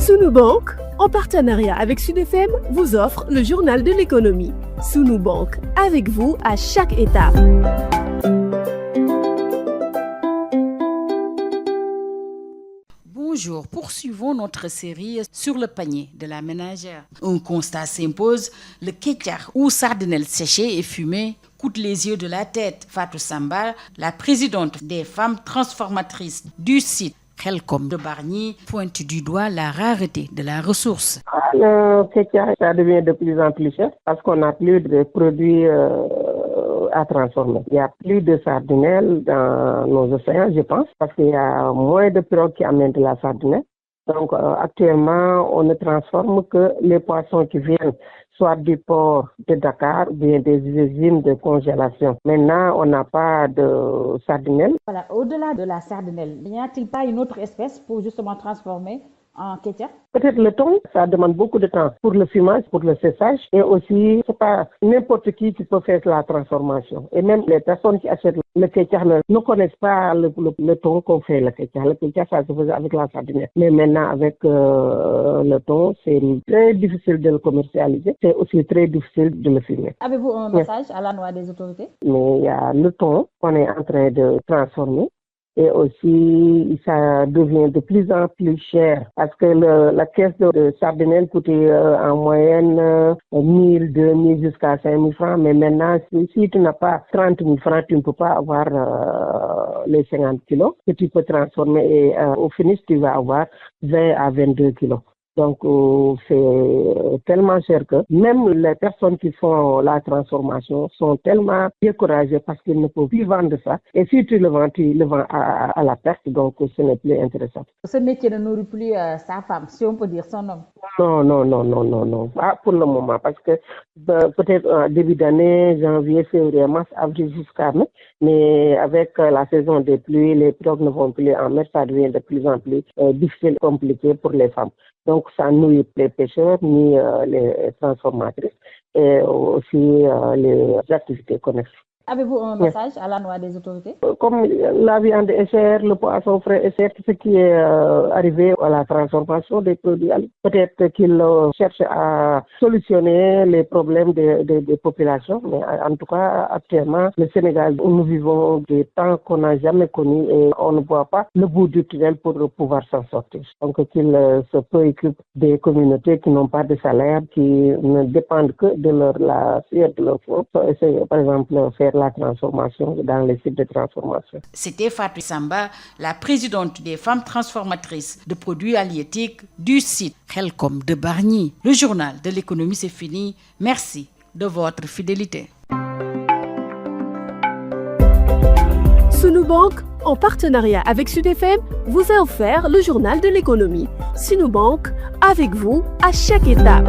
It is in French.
Sunu Bank, en partenariat avec Sud FM, vous offre le journal de l'économie. Sunu Bank, avec vous à chaque étape. Bonjour, poursuivons notre série sur le panier de la ménagère. Un constat s'impose, le kétiar ou sardinelle séchée et fumée coûte les yeux de la tête. Fatou Samba, la présidente des femmes transformatrices du site Khelcom de Bargny, pointe du doigt la rareté de la ressource. Le kétiar, ça devient de plus en plus cher parce qu'on n'a plus de produits à transformer. Il n'y a plus de sardinelles dans nos océans, je pense, parce qu'il y a moins de pirogues qui amènent de la sardinelle. Donc actuellement, on ne transforme que les poissons qui viennent soit du port de Dakar ou bien des usines de congélation. Maintenant, on n'a pas de sardinelle. Voilà, au-delà de la sardinelle, n'y a-t-il pas une autre espèce pour justement transformer en kétiar? Peut-être le thon, ça demande beaucoup de temps pour le fumage, pour le séchage, et aussi, c'est pas n'importe qui peut faire la transformation. Et même les personnes qui achètent le kétiar ne connaissent pas le thon qu'on fait le kétiar. Le kétiar, ça se faisait avec la sardinelle. Mais maintenant, avec le thon, c'est très difficile de le commercialiser. C'est aussi très difficile de le fumer. Avez-vous un message à l'endroit des autorités? Mais il y a le thon qu'on est en train de transformer. Et aussi, ça devient de plus en plus cher parce que la caisse de sardinelle coûtait en moyenne 1000, 2000 jusqu'à 5000 francs. Mais maintenant, si tu n'as pas 30 000 francs, tu ne peux pas avoir les 50 kilos que tu peux transformer. Et au finish, tu vas avoir 20 à 22 kilos. Donc, c'est tellement cher que même les personnes qui font la transformation sont tellement découragées parce qu'ils ne peuvent plus vendre ça. Et si tu le vends à la perte, donc ce n'est plus intéressant. Ce métier ne nourrit plus sa femme, si on peut dire son homme. Non. Pas pour le moment, parce que peut-être en début d'année, janvier, février, mars, avril jusqu'à mai, mais avec la saison des pluies, les pirogues ne vont plus en mer, ça devient de plus en plus difficile, compliqué pour les femmes. Donc, ça nourrit les pêcheurs, ni les transformatrices, et aussi les activités connexes. Avez-vous un message à l'endroit des autorités? Comme la viande est chère, le poisson frais est cher, ce qui est arrivé à la transformation des produits, peut-être qu'ils cherchent à solutionner les problèmes des populations. Mais en tout cas, actuellement, le Sénégal, nous vivons des temps qu'on n'a jamais connus et on ne voit pas le bout du tunnel pour pouvoir s'en sortir. Donc, qu'ils se préoccupent des communautés qui n'ont pas de salaire, qui ne dépendent que de la sueur de leur front. Essayer, par exemple, faire la transformation dans les sites de transformation. C'était Fatou Samba, la présidente des femmes transformatrices de produits halieutiques du site Khelcom de Bargny. Le journal de l'économie, c'est fini. Merci de votre fidélité. Sunu Bank, en partenariat avec Sud FM, vous a offert le journal de l'économie. Sunu Bank, avec vous à chaque étape.